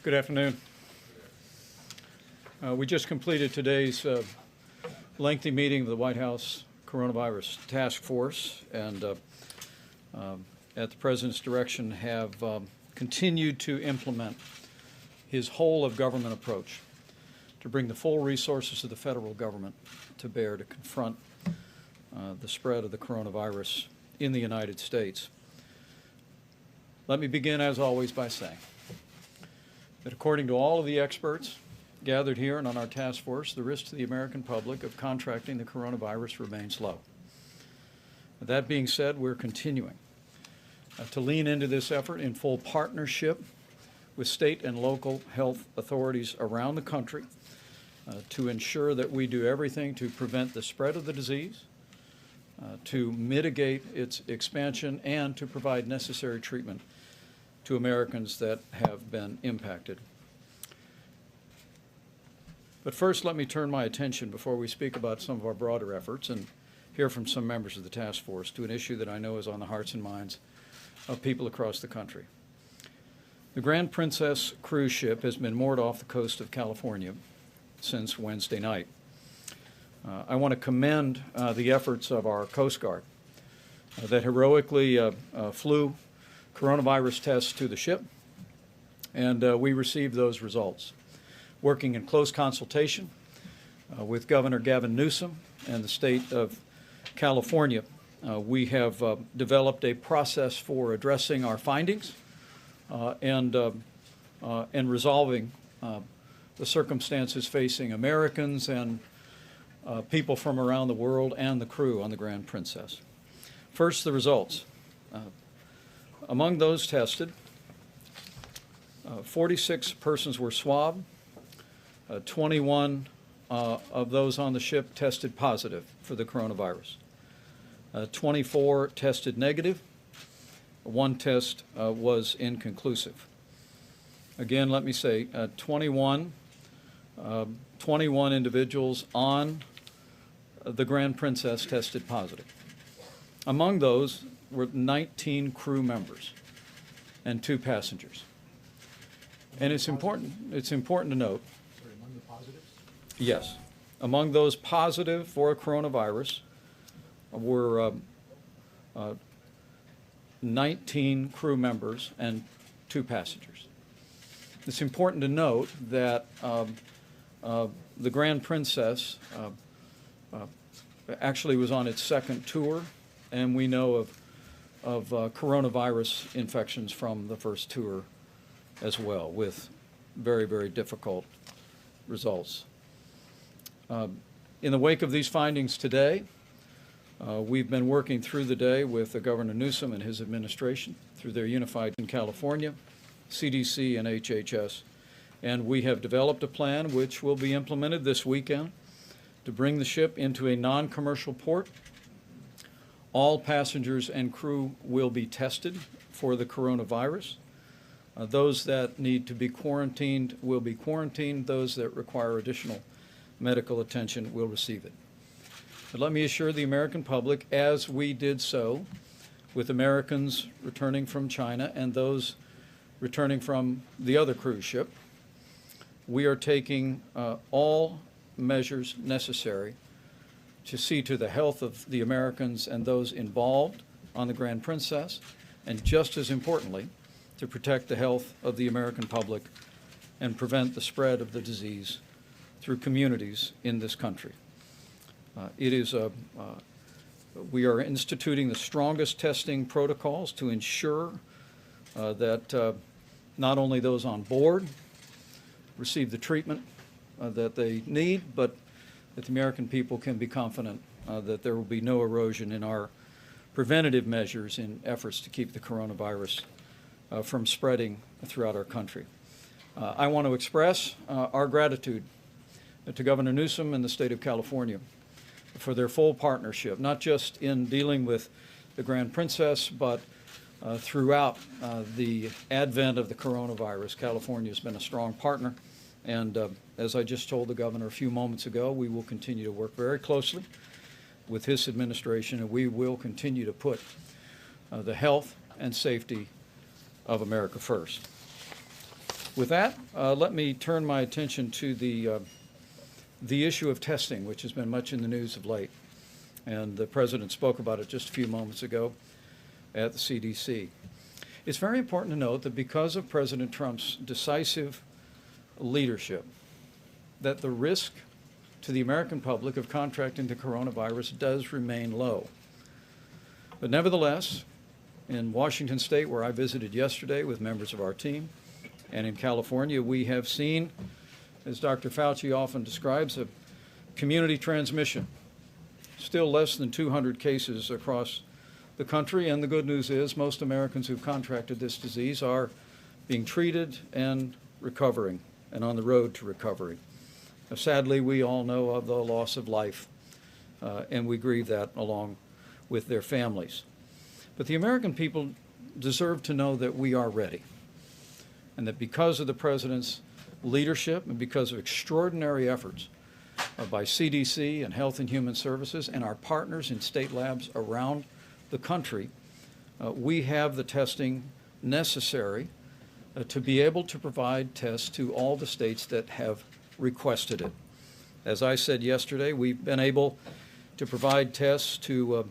Good afternoon. We just completed today's lengthy meeting of the White House Coronavirus Task Force, and at the President's direction have continued to implement his whole of government approach to bring the full resources of the federal government to bear to confront the spread of the coronavirus in the United States. Let me begin, as always, by saying that according to all of the experts gathered here and on our task force, the risk to the American public of contracting the coronavirus remains low. That being said, we're continuing to lean into this effort in full partnership with state and local health authorities around the country to ensure that we do everything to prevent the spread of the disease, to mitigate its expansion, and to provide necessary treatment to Americans that have been impacted. But first, let me turn my attention, before we speak about some of our broader efforts and hear from some members of the task force, to an issue that I know is on the hearts and minds of people across the country. The Grand Princess cruise ship has been moored off the coast of California since Wednesday night. I want to commend the efforts of our Coast Guard that heroically flew coronavirus tests to the ship, and we received those results. Working in close consultation with Governor Gavin Newsom and the state of California, we have developed a process for addressing our findings and resolving the circumstances facing Americans and people from around the world and the crew on the Grand Princess. First, the results. Among those tested, 46 persons were swabbed. 21 of those on the ship tested positive for the coronavirus. 24 tested negative. One test was inconclusive. Again, let me say 21 individuals on the Grand Princess tested positive. Among those were 19 crew members and 2 passengers. And it's important to note. Sorry, among the positives? Yes. Among those positive for coronavirus were 19 crew members and 2 passengers. It's important to note that the Grand Princess actually was on its second tour, and we know of coronavirus infections from the first tour as well, with very, very difficult results. In the wake of these findings today, we've been working through the day with Governor Newsom and his administration through their Unified in California, CDC, and HHS, and we have developed a plan which will be implemented this weekend to bring the ship into a non-commercial port. All passengers and crew will be tested for the coronavirus. Those that need to be quarantined will be quarantined. Those that require additional medical attention will receive it. But let me assure the American public, as we did so with Americans returning from China and those returning from the other cruise ship, we are taking all measures necessary to see to the health of the Americans and those involved on the Grand Princess, and just as importantly, to protect the health of the American public and prevent the spread of the disease through communities in this country. We are instituting the strongest testing protocols to ensure that not only those on board receive the treatment that they need, but that the American people can be confident that there will be no erosion in our preventative measures in efforts to keep the coronavirus from spreading throughout our country. I want to express our gratitude to Governor Newsom and the state of California for their full partnership, not just in dealing with the Grand Princess, but throughout the advent of the coronavirus. California has been a strong partner, and as I just told the governor a few moments ago, we will continue to work very closely with his administration, and we will continue to put the health and safety of America first. With that, let me turn my attention to the issue of testing, which has been much in the news of late. And the President spoke about it just a few moments ago at the CDC. It's very important to note that because of President Trump's decisive leadership, that the risk to the American public of contracting the coronavirus does remain low. But nevertheless, in Washington State, where I visited yesterday with members of our team, and in California, we have seen, as Dr. Fauci often describes, a community transmission. Still less than 200 cases across the country, and the good news is most Americans who've contracted this disease are being treated and recovering and on the road to recovery. Sadly, we all know of the loss of life, and we grieve that along with their families. But the American people deserve to know that we are ready, and that because of the President's leadership and because of extraordinary efforts by CDC and Health and Human Services and our partners in state labs around the country, we have the testing necessary to be able to provide tests to all the states that have requested it. As I said yesterday, we've been able to provide tests to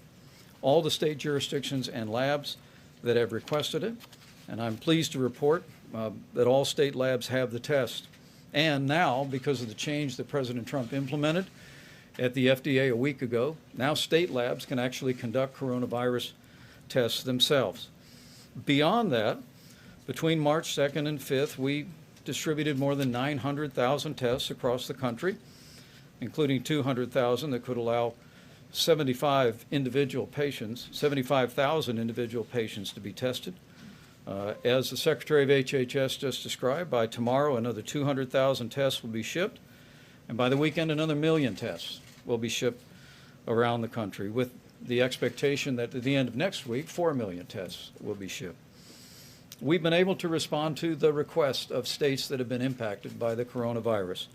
all the state jurisdictions and labs that have requested it, and I'm pleased to report that all state labs have the test. And now, because of the change that President Trump implemented at the FDA a week ago, now state labs can actually conduct coronavirus tests themselves. Beyond that, between March 2nd and 5th, we distributed more than 900,000 tests across the country, including 200,000 that could allow 75,000 individual patients to be tested. As the Secretary of HHS just described, by tomorrow another 200,000 tests will be shipped, and by the weekend another 1 million tests will be shipped around the country, with the expectation that at the end of next week 4 million tests will be shipped. We've been able to respond to the request of states that have been impacted by the coronavirus.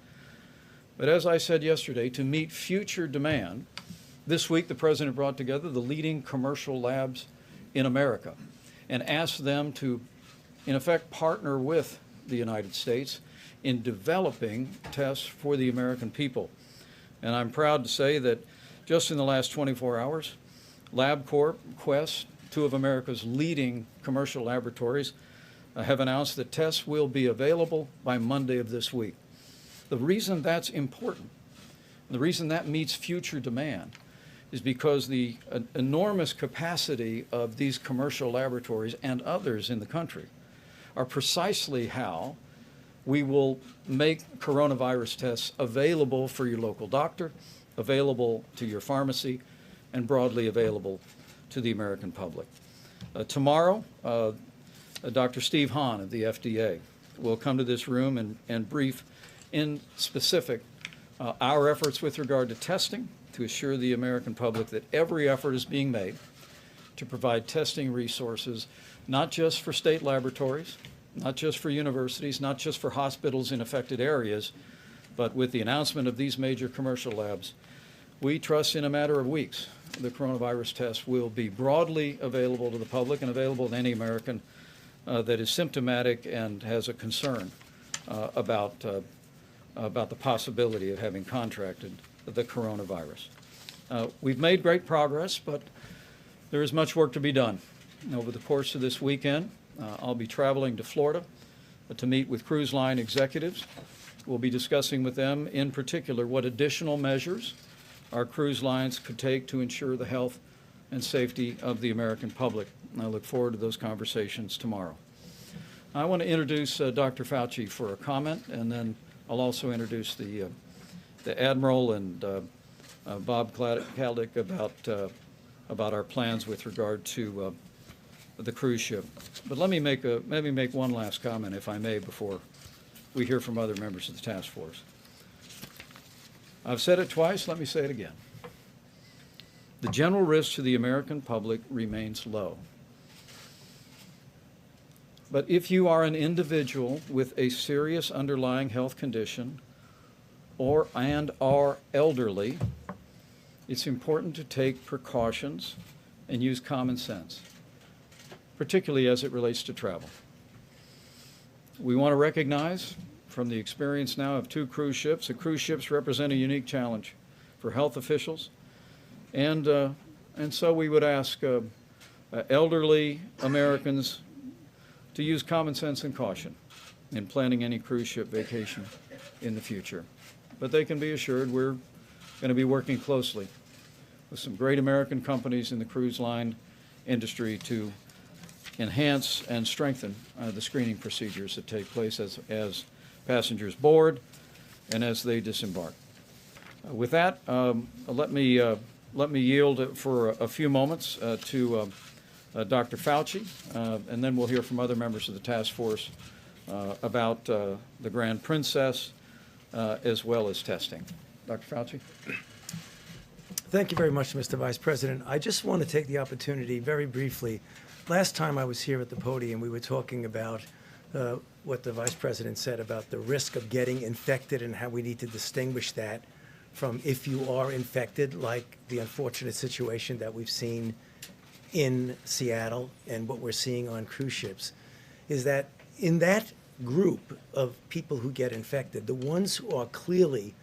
But as I said yesterday, to meet future demand, this week the President brought together the leading commercial labs in America and asked them to, in effect, partner with the United States in developing tests for the American people. And I'm proud to say that just in the last 24 hours, LabCorp, Quest, two of America's leading commercial laboratories, have announced that tests will be available by Monday of this week. The reason that's important, the reason that meets future demand, is because the enormous capacity of these commercial laboratories and others in the country are precisely how we will make coronavirus tests available for your local doctor, available to your pharmacy, and broadly available to the American public. Tomorrow, Dr. Steve Hahn of the FDA will come to this room and brief in specific our efforts with regard to testing, to assure the American public that every effort is being made to provide testing resources, not just for state laboratories, not just for universities, not just for hospitals in affected areas, but with the announcement of these major commercial labs, we trust in a matter of weeks the coronavirus test will be broadly available to the public and available to any American that is symptomatic and has a concern about the possibility of having contracted the coronavirus. We've made great progress, but there is much work to be done. Over the course of this weekend, I'll be traveling to Florida to meet with cruise line executives. We'll be discussing with them in particular what additional measures our cruise lines could take to ensure the health and safety of the American public. And I look forward to those conversations tomorrow. I want to introduce Dr. Fauci for a comment, and then I'll also introduce the Admiral and Bob Kaldick about our plans with regard to the cruise ship. But let me make one last comment, if I may, before we hear from other members of the task force. I've said it twice, let me say it again. The general risk to the American public remains low. But if you are an individual with a serious underlying health condition and are elderly, it's important to take precautions and use common sense, particularly as it relates to travel. We want to recognize from the experience now of 2 cruise ships, the cruise ships represent a unique challenge for health officials. And so we would ask elderly Americans to use common sense and caution in planning any cruise ship vacation in the future. But they can be assured we're going to be working closely with some great American companies in the cruise line industry to enhance and strengthen the screening procedures that take place as passengers board and as they disembark. With that, let me yield for a few moments to Dr. Fauci, and then we'll hear from other members of the task force about the Grand Princess as well as testing. Dr. Fauci? Thank you very much, Mr. Vice President. I just want to take the opportunity very briefly. Last time I was here at the podium, we were talking about what the Vice President said about the risk of getting infected and how we need to distinguish that from if you are infected, like the unfortunate situation that we've seen in Seattle and what we're seeing on cruise ships, is that in that group of people who get infected, the ones who are clearly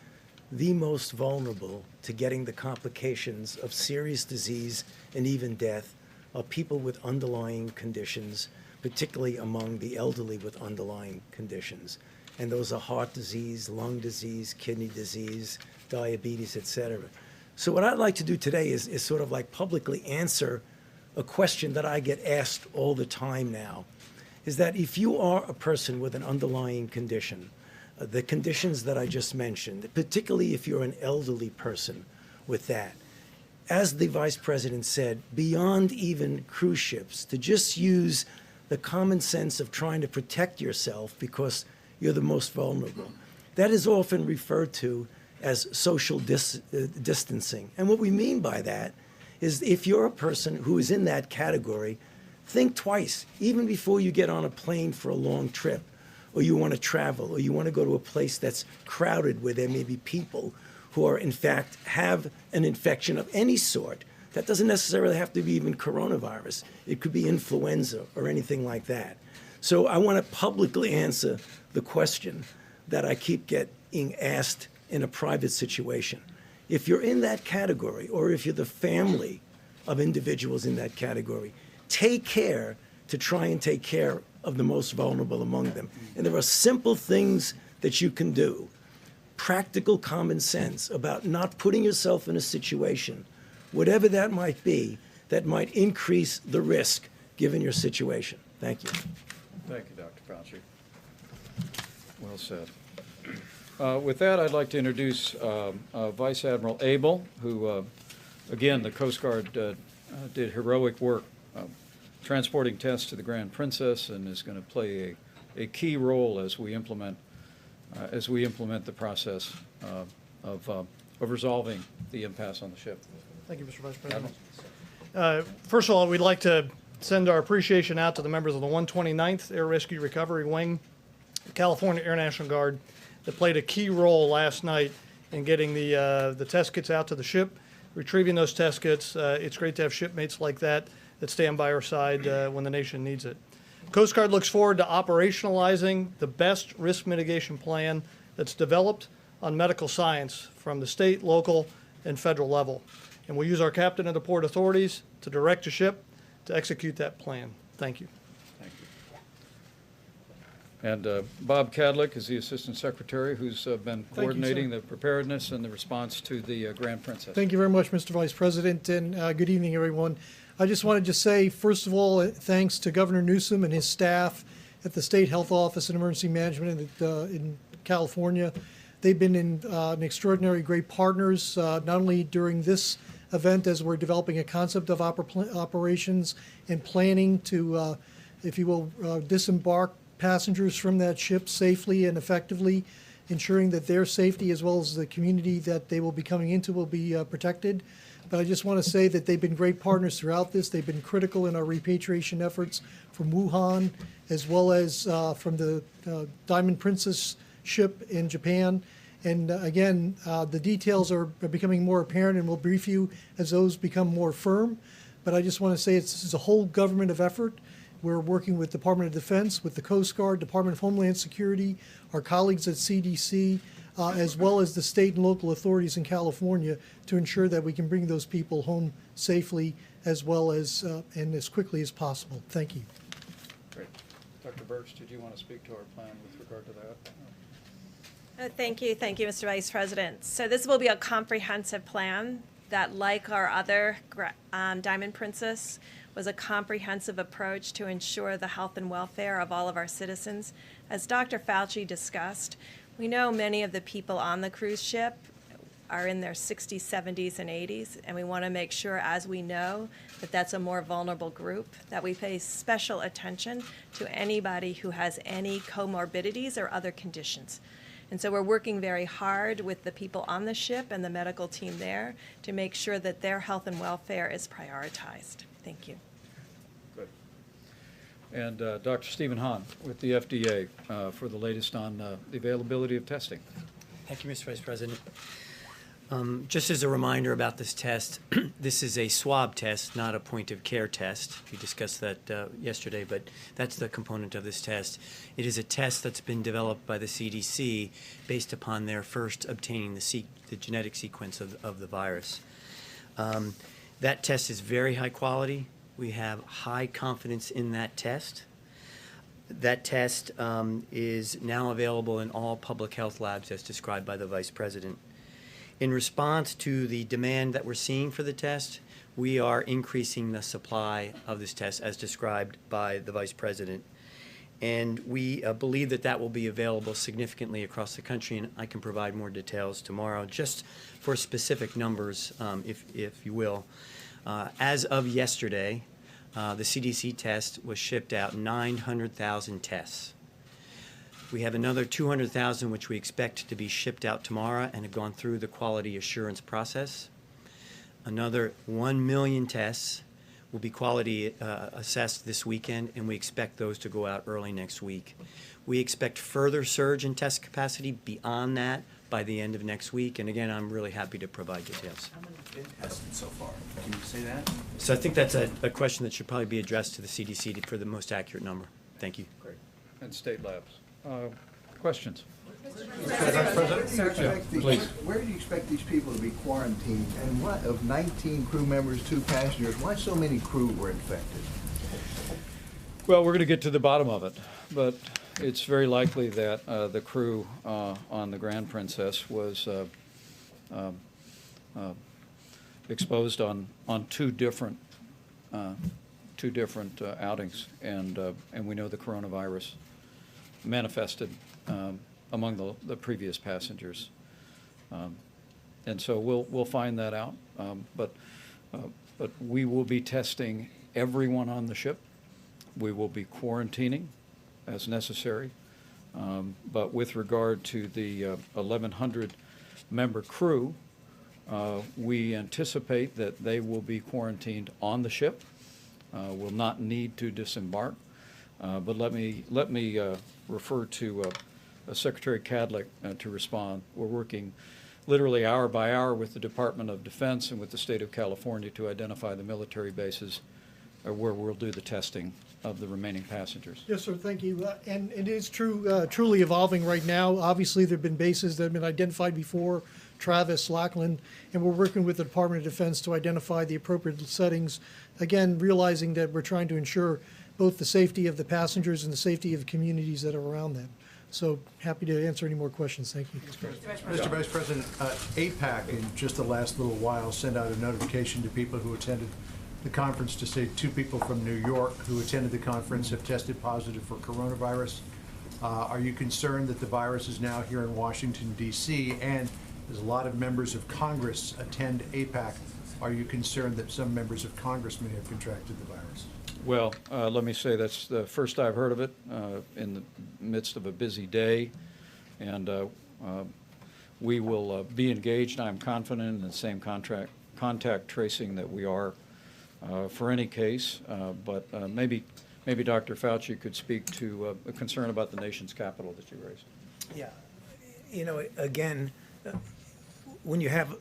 the most vulnerable to getting the complications of serious disease and even death are people with underlying conditions, particularly among the elderly with underlying conditions. And those are heart disease, lung disease, kidney disease, diabetes, et cetera. So what I'd like to do today is sort of like publicly answer a question that I get asked all the time now, is that if you are a person with an underlying condition, the conditions that I just mentioned, particularly if you're an elderly person with that, as the Vice President said, beyond even cruise ships, to just use the common sense of trying to protect yourself because you're the most vulnerable. That is often referred to as social distancing. And what we mean by that is if you're a person who is in that category, think twice, even before you get on a plane for a long trip, or you want to travel, or you want to go to a place that's crowded where there may be people who are, in fact, have an infection of any sort. That doesn't necessarily have to be even coronavirus. It could be influenza or anything like that. So I want to publicly answer the question that I keep getting asked in a private situation. If you're in that category, or if you're the family of individuals in that category, take care to try and take care of the most vulnerable among them. And there are simple things that you can do, practical common sense about not putting yourself in a situation, whatever that might be, that might increase the risk given your situation. Thank you. Thank you, Dr. Fauci. Well said. With that, I'd like to introduce Vice Admiral Abel, who, again, the Coast Guard did heroic work transporting tests to the Grand Princess, and is going to play a key role as we implement the process of resolving the impasse on the ship. Thank you, Mr. Vice President. First of all, we'd like to send our appreciation out to the members of the 129th Air Rescue Recovery Wing, the California Air National Guard, that played a key role last night in getting the test kits out to the ship, retrieving those test kits. It's great to have shipmates like that stand by our side when the nation needs it. Coast Guard looks forward to operationalizing the best risk mitigation plan that's developed on medical science from the state, local, and federal level. And we'll use our captain and the port authorities to direct the ship to execute that plan. Thank you. Thank you. And Bob Kadlik is the Assistant Secretary who's been coordinating the preparedness and the response to the Grand Princess. Thank you very much, Mr. Vice President, and good evening, everyone. I just wanted to say, first of all, thanks to Governor Newsom and his staff at the State Health Office and Emergency Management in California. They've been an extraordinary great partners, not only during this event as we're developing a concept of operations and planning to, if you will, disembark passengers from that ship safely and effectively, ensuring that their safety as well as the community that they will be coming into will be protected. But I just want to say that they've been great partners throughout this. They've been critical in our repatriation efforts from Wuhan, as well as from the Diamond Princess ship in Japan. And again, the details are becoming more apparent, and we'll brief you as those become more firm. But I just want to say this is a whole government of effort. We're working with Department of Defense, with the Coast Guard, Department of Homeland Security, our colleagues at CDC, as well as the state and local authorities in California to ensure that we can bring those people home safely as well as and as quickly as possible. Thank you. Great. Dr. Birch, did you want to speak to our plan with regard to that? Thank you, Mr. Vice President. So this will be a comprehensive plan that, like our other Diamond Princess, was a comprehensive approach to ensure the health and welfare of all of our citizens. As Dr. Fauci discussed, we know many of the people on the cruise ship are in their 60s, 70s, and 80s, and we want to make sure, as we know, that that's a more vulnerable group, that we pay special attention to anybody who has any comorbidities or other conditions. And so we're working very hard with the people on the ship and the medical team there to make sure that their health and welfare is prioritized. Thank you. Good. And Dr. Stephen Hahn with the FDA for the latest on the availability of testing. Thank you, Mr. Vice President. Just as a reminder about this test, this is a swab test, not a point-of-care test. We discussed that yesterday, but that's the component of this test. It is a test that's been developed by the CDC based upon their first obtaining the genetic sequence of the virus. That test is very high quality. We have high confidence in that test. That test is now available in all public health labs as described by the Vice President. In response to the demand that we're seeing for the test, we are increasing the supply of this test as described by the Vice President. And we believe that that will be available significantly across the country, and I can provide more details tomorrow. Just for specific numbers, if you will. As of yesterday, the CDC test was shipped out 900,000 tests. We have another 200,000 which we expect to be shipped out tomorrow and have gone through the quality assurance process. Another 1 million tests will be quality assessed this weekend, and we expect those to go out early next week. We expect further surge in test capacity beyond that by the end of next week, and again, I'm really happy to provide details. How many have been tested so far? Can you say that? So I think that's a question that should probably be addressed to the CDC for the most accurate number. Thank you. Great. And state labs. Questions? Please. Where do you expect these people to be quarantined? And what, of 19 crew members, 2 passengers, why so many crew were infected? Well, we're going to get to the bottom of it, but it's very likely that the crew on the Grand Princess was exposed on two different outings, and we know the coronavirus manifested among the previous passengers, and so we'll find that out. But we will be testing everyone on the ship. We will be quarantining as necessary. But with regard to the 1,100 member crew, we anticipate that they will be quarantined on the ship, will not need to disembark. But let me refer to Secretary Kadlec to respond. We're working literally hour by hour with the Department of Defense and with the state of California to identify the military bases where we'll do the testing of the remaining passengers. Yes, sir, thank you. And it is truly evolving right now. Obviously, there have been bases that have been identified before, Travis, Lackland, and we're working with the Department of Defense to identify the appropriate settings. Again, realizing that we're trying to ensure both the safety of the passengers and the safety of the communities that are around them. So happy to answer any more questions. Thank you. Mr. Vice President, APAC in just the last little while sent out a notification to people who attended the conference to say 2 people from New York who attended the conference have tested positive for coronavirus. Are you concerned that the virus is now here in Washington, D.C., and as a lot of members of Congress attend APAC, are you concerned that some members of Congress may have contracted the virus? Well, let me say that's the first I've heard of it in the midst of a busy day, and we will be engaged. I'm confident in the same contact tracing that we are for any case, but maybe Dr. Fauci could speak to a concern about the nation's capital that you raised. Yeah, you know, again, when you have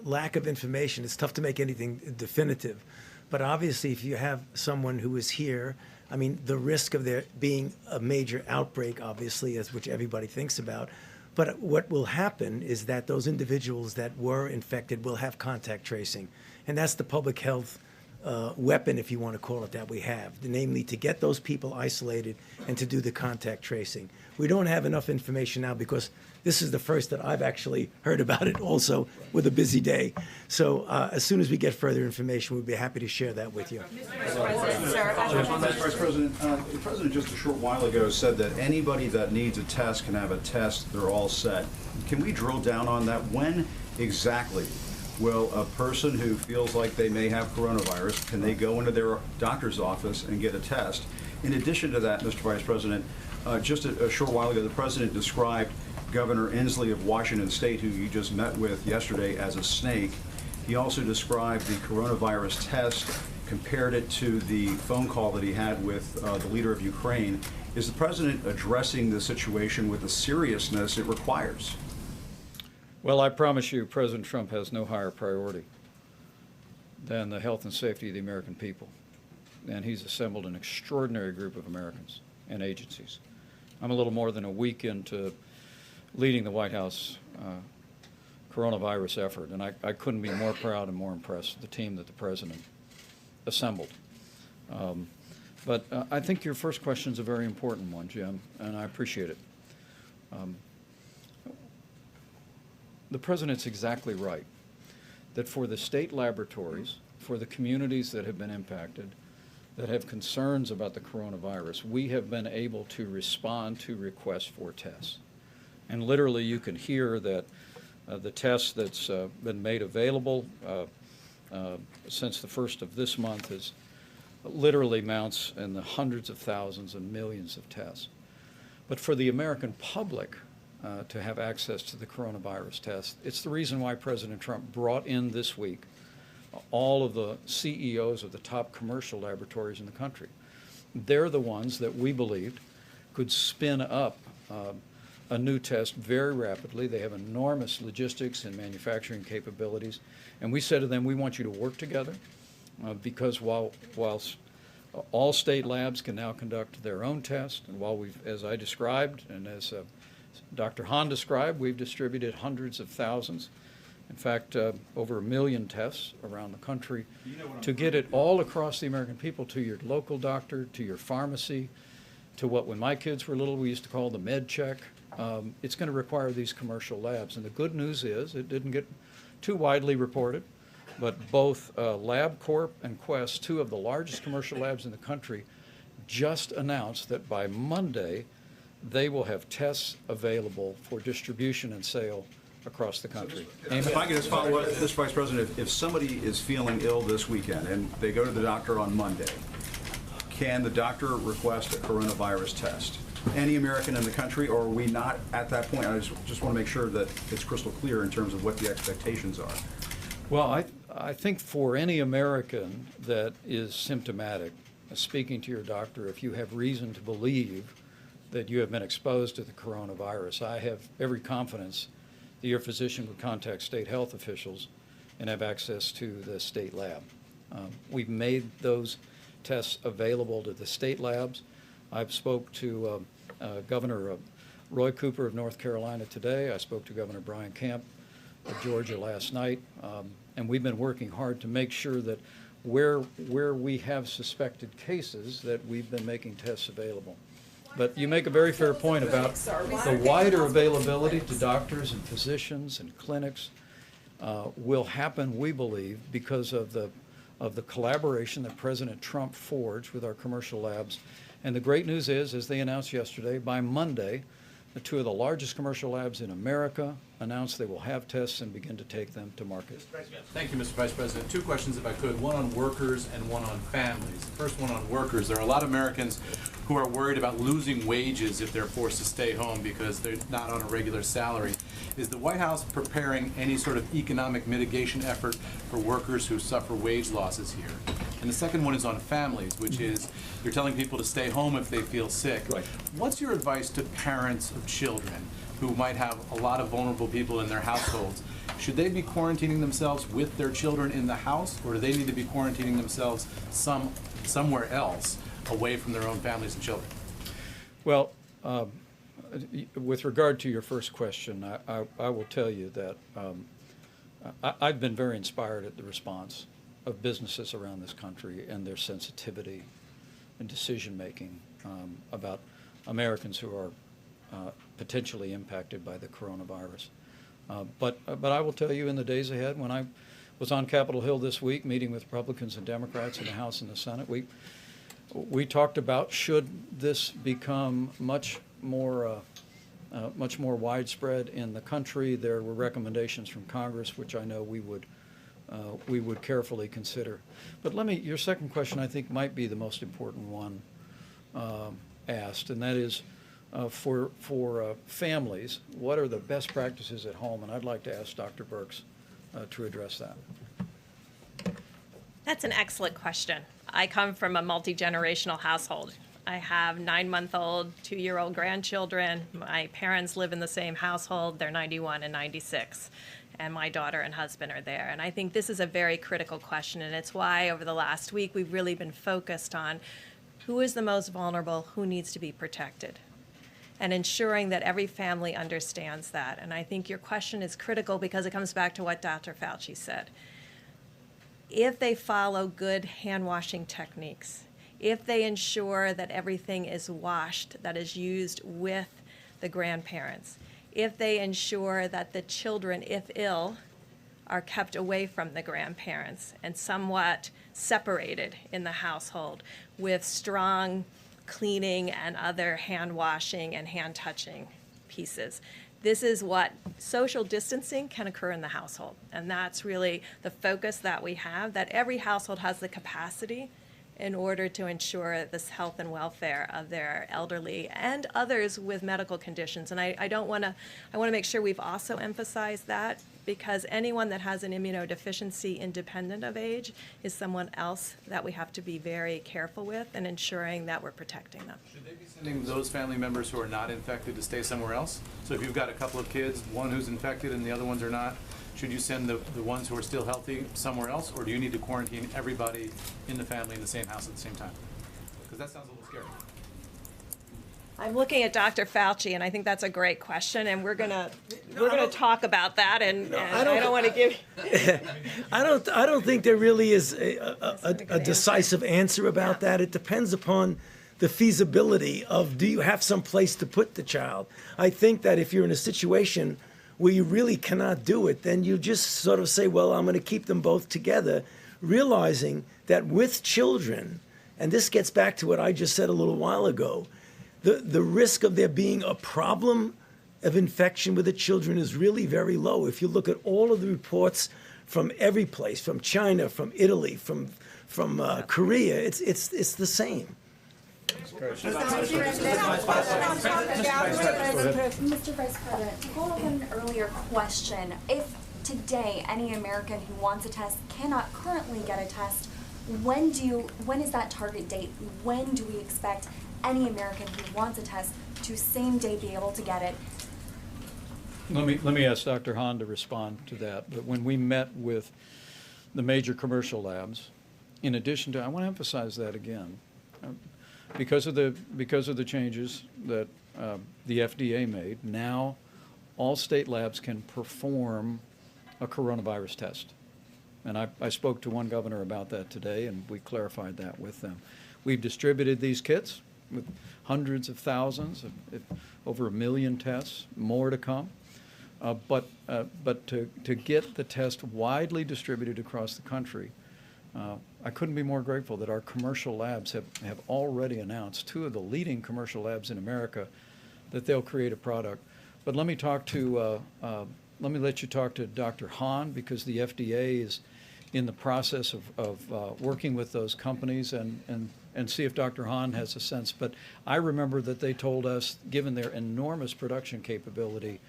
lack of information, it's tough to make anything definitive. But obviously, if you have someone who is here I mean, the risk of there being a major outbreak, obviously, is which everybody thinks about. But what will happen is that those individuals that were infected will have contact tracing. And that's the public health weapon, if you want to call it that, we have, namely to get those people isolated and to do the contact tracing. We don't have enough information now because this is the first that I've actually heard about it also with a busy day. So as soon as we get further information, we'd be happy to share that with you. Mr. Vice President, the President just a short while ago said that anybody that needs a test can have a test, they're all set. Can we drill down on that? When exactly will a person who feels like they may have coronavirus, can they go into their doctor's office and get a test? In addition to that, Mr. Vice President, just a short while ago, the President described Governor Inslee of Washington State, who you just met with yesterday, as a snake. He also described the coronavirus test, compared it to the phone call that he had with the leader of Ukraine. Is the President addressing the situation with the seriousness it requires? Well, I promise you, President Trump has no higher priority than the health and safety of the American people. And he's assembled an extraordinary group of Americans and agencies. I'm a little more than a week into leading the White House coronavirus effort, and I couldn't be more proud and more impressed with the team that the President assembled. But I think your first question is a very important one, Jim, and I appreciate it. The President's exactly right that for the state laboratories, for the communities that have been impacted, that have concerns about the coronavirus, we have been able to respond to requests for tests. And literally you can hear that the test that's been made available since the first of this month is literally mounts in the hundreds of thousands and millions of tests. But for the American public to have access to the coronavirus test, it's the reason why President Trump brought in this week all of the CEOs of the top commercial laboratories in the country. They're the ones that we believed could spin up a new test very rapidly. They have enormous logistics and manufacturing capabilities. And we said to them, we want you to work together because whilst all state labs can now conduct their own test, and while we've, as I described, and as Dr. Hahn described, we've distributed hundreds of thousands, in fact, over 1 million tests around the country to get it all across the American people, to your local doctor, to your pharmacy, to what when my kids were little we used to call the med check. It's going to require these commercial labs. And the good news is it didn't get too widely reported, but both LabCorp and Quest, two of the largest commercial labs in the country, just announced that by Monday they will have tests available for distribution and sale across the country. If I could just follow up, Mr. Vice President, if somebody is feeling ill this weekend and they go to the doctor on Monday, can the doctor request a coronavirus test? Any American in the country, or are we not at that point? I just want to make sure that it's crystal clear in terms of what the expectations are. Well, I think for any American that is symptomatic, speaking to your doctor, if you have reason to believe that you have been exposed to the coronavirus, I have every confidence that your physician would contact state health officials and have access to the state lab. We've made those tests available to the state labs. I've spoke to Governor Roy Cooper of North Carolina today. I spoke to Governor Brian Kemp of Georgia last night. And we've been working hard to make sure that where we have suspected cases, that we've been making tests available. But you make a very fair point about the wider availability to doctors and physicians and clinics will happen, we believe, because of the collaboration that President Trump forged with our commercial labs. And the great news is, as they announced yesterday, by Monday, the two of the largest commercial labs in America announced they will have tests and begin to take them to market. Thank you, Mr. Vice President. Two questions, if I could, one on workers and one on families. The first one on workers. There are a lot of Americans who are worried about losing wages if they're forced to stay home because they're not on a regular salary. Is the White House preparing any sort of economic mitigation effort for workers who suffer wage losses here? And the second one is on families, which is you're telling people to stay home if they feel sick. Right. What's your advice to parents of children who might have a lot of vulnerable people in their households? Should they be quarantining themselves with their children in the house, or do they need to be quarantining themselves somewhere else away from their own families and children? Well, with regard to your first question, I will tell you that I've been very inspired at the response of businesses around this country and their sensitivity and decision-making about Americans who are potentially impacted by the coronavirus. But I will tell you, in the days ahead, when I was on Capitol Hill this week meeting with Republicans and Democrats in the House and the Senate, we talked about, should this become much more widespread in the country, there were recommendations from Congress, which I know we would carefully consider. But your second question, I think, might be the most important one asked, and that is for families, what are the best practices at home? And I'd like to ask Dr. Birx to address that. That's an excellent question. I come from a multi-generational household. I have 9-month-old, 2-year-old grandchildren. My parents live in the same household. They're 91 and 96. And my daughter and husband are there. And I think this is a very critical question, and it's why over the last week we've really been focused on who is the most vulnerable, who needs to be protected, and ensuring that every family understands that. And I think your question is critical because it comes back to what Dr. Fauci said. If they follow good hand-washing techniques, if they ensure that everything is washed that is used with the grandparents, if they ensure that the children, if ill, are kept away from the grandparents and somewhat separated in the household with strong cleaning and other hand washing and hand touching pieces. This is what social distancing can occur in the household. And that's really the focus that we have, that every household has the capacity in order to ensure this health and welfare of their elderly and others with medical conditions. And I want to make sure we've also emphasized that, because anyone that has an immunodeficiency independent of age is someone else that we have to be very careful with and ensuring that we're protecting them. Should they be sending those family members who are not infected to stay somewhere else? So if you've got a couple of kids, one who's infected and the other ones are not, should you send the ones who are still healthy somewhere else, or do you need to quarantine everybody in the family in the same house at the same time? Because that sounds a little scary. I'm looking at Dr. Fauci, and I think that's a great question, and we're gonna talk about that. And I don't want to give. I don't think there really is a decisive answer about that. It depends upon the feasibility of, do you have some place to put the child? I think that if you're in a situation where you really cannot do it, then you just sort of say, well, I'm going to keep them both together, realizing that with children, and this gets back to what I just said a little while ago, the risk of there being a problem of infection with the children is really very low. If you look at all of the reports from every place, from China, from Italy, from Korea, it's the same. Mr. Vice President, to follow up on an earlier question, if today any American who wants a test cannot currently get a test, when is that target date? When do we expect any American who wants a test to same day be able to get it? Let me ask Dr. Hahn to respond to that. But when we met with the major commercial labs, in addition to, I want to emphasize that again, because of the changes that the FDA made, now all state labs can perform a coronavirus test. And I spoke to one governor about that today, and we clarified that with them. We've distributed these kits with hundreds of thousands, over 1 million tests, more to come. But to get the test widely distributed across the country, I couldn't be more grateful that our commercial labs have already announced, 2 of the leading commercial labs in America, that they'll create a product. But let me let you talk to Dr. Hahn, because the FDA is in the process of working with those companies and see if Dr. Hahn has a sense. But I remember that they told us, given their enormous production capability,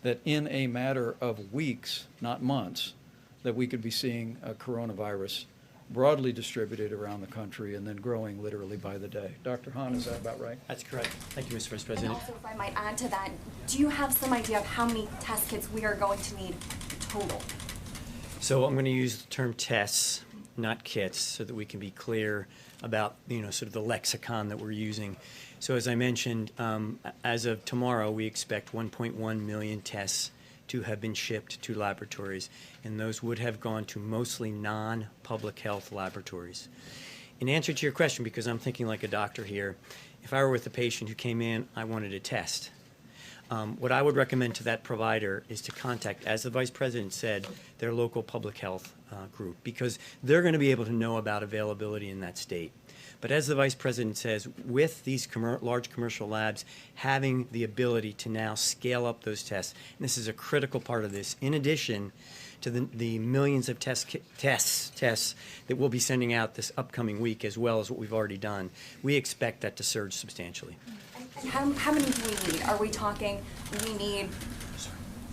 that in a matter of weeks, not months, that we could be seeing a coronavirus broadly distributed around the country and then growing literally by the day. Dr. Hahn, is that about right? That's correct. Thank you, Mr. Vice And President. also, if I might add to that, do you have some idea of how many test kits we are going to need total? So I'm going to use the term tests. not kits, so that we can be clear about, sort of the lexicon that we're using. So as I mentioned, as of tomorrow, we expect 1.1 million tests to have been shipped to laboratories, and those would have gone to mostly non-public health laboratories. In answer to your question, because I'm thinking like a doctor here, if I were with a patient who came in, I wanted a test. What I would recommend to that provider is to contact, as the Vice President said, their local public health group, because they're going to be able to know about availability in that state. But as the Vice President says, with these large commercial labs having the ability to now scale up those tests, and this is a critical part of this, in addition to the millions of tests that we'll be sending out this upcoming week, as well as what we've already done, we expect that to surge substantially. And how many do we need? Are we talking we need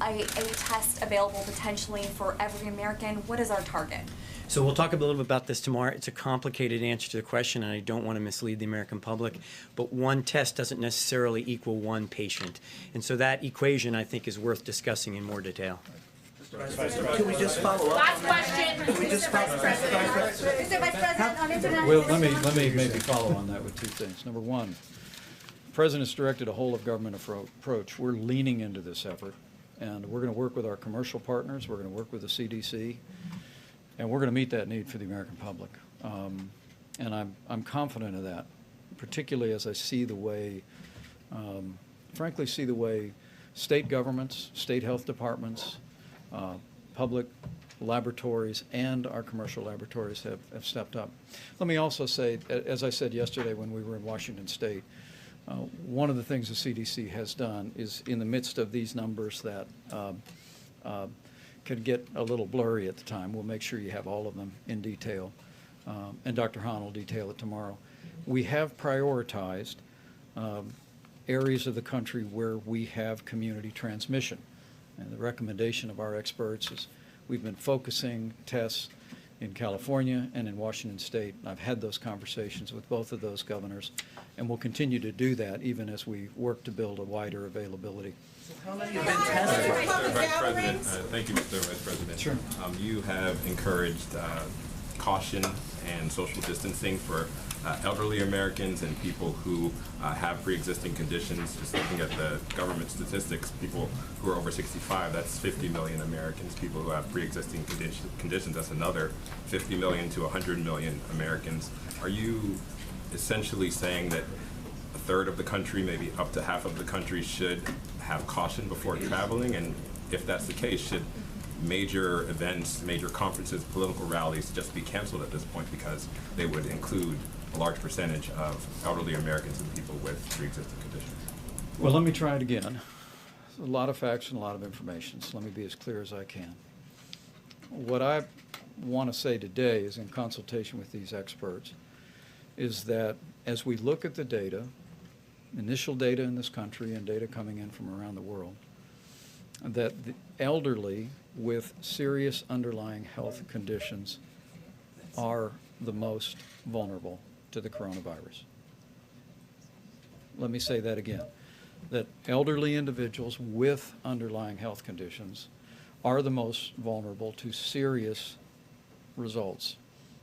a test available potentially for every American? What is our target? So we'll talk a little bit about this tomorrow. It's a complicated answer to the question, and I don't want to mislead the American public, but one test doesn't necessarily equal one patient. And so that equation, I think, is worth discussing in more detail. Can we just follow up? Last question, Mr. Vice President. Mr. Vice President, on international. Well, let me maybe follow on that with two things. Number one, the President's directed a whole-of-government approach. We're leaning into this effort, and we're going to work with our commercial partners. We're going to work with the CDC, and we're going to meet that need for the American public. And I'm confident of that, particularly as I see the way, frankly, see the way state governments, state health departments, public laboratories, and our commercial laboratories have stepped up. Let me also say, as I said yesterday when we were in Washington State, one of the things the CDC has done is, in the midst of these numbers that could get a little blurry at the time, we'll make sure you have all of them in detail, and Dr. Hahn will detail it tomorrow. We have prioritized areas of the country where we have community transmission. And the recommendation of our experts is we've been focusing tests in California and in Washington State. I've had those conversations with both of those governors, and we'll continue to do that even as we work to build a wider availability. How many have been tested? Vice President, thank you, Mr. Vice President. Sure. You have encouraged caution and social distancing for elderly Americans and people who have pre-existing conditions. Just looking at the government statistics, people who are over 65, that's 50 million Americans. People who have pre-existing conditions, that's another 50 million to 100 million Americans. Are you essentially saying that a third of the country, maybe up to half of the country, should have caution before traveling? And if that's the case, should major events, major conferences, political rallies just be canceled at this point because they would include a large percentage of elderly Americans and people with pre-existing conditions? Well, let me try it again. A lot of facts and a lot of information, so let me be as clear as I can. What I want to say today is, in consultation with these experts, is that as we look at the data, initial data in this country and data coming in from around the world, that the elderly with serious underlying health conditions are the most vulnerable to the coronavirus. Let me say that again, that elderly individuals with underlying health conditions are the most vulnerable to serious results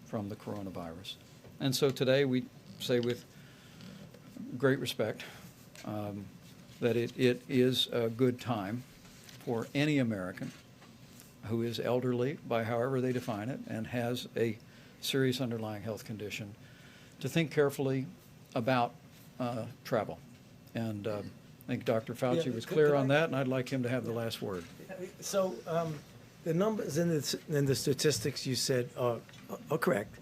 from the coronavirus. And so today we say with great respect that it is a good time for any American who is elderly, by however they define it, and has a serious underlying health condition, to think carefully about travel. And I think Dr. Fauci was clear on that, and I'd like him to have the last word. So the numbers and the statistics you said are correct,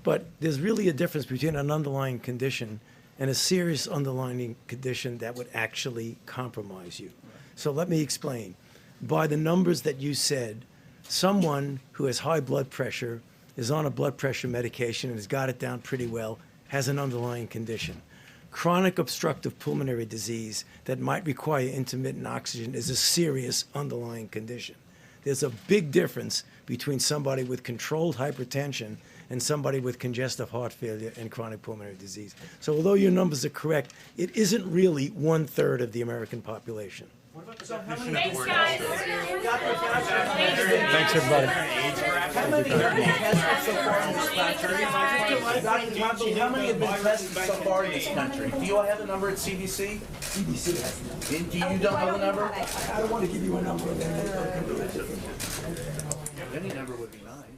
but there's really a difference between an underlying condition and a serious underlying condition that would actually compromise you. So let me explain. By the numbers that you said, someone who has high blood pressure, is on a blood pressure medication and has got it down pretty well, has an underlying condition. Chronic obstructive pulmonary disease that might require intermittent oxygen is a serious underlying condition. There's a big difference between somebody with controlled hypertension and somebody with congestive heart failure and chronic pulmonary disease. So although your numbers are correct, it isn't really 1/3 of the American population. Thanks, guys. Thanks, everybody. How many have been tested so far in this country? Dr. Conley, how many have been tested so far in this country? Do you have the number at CDC? CDC has it. And do you don't know the number? I don't want to give you a number. Any number would be nice.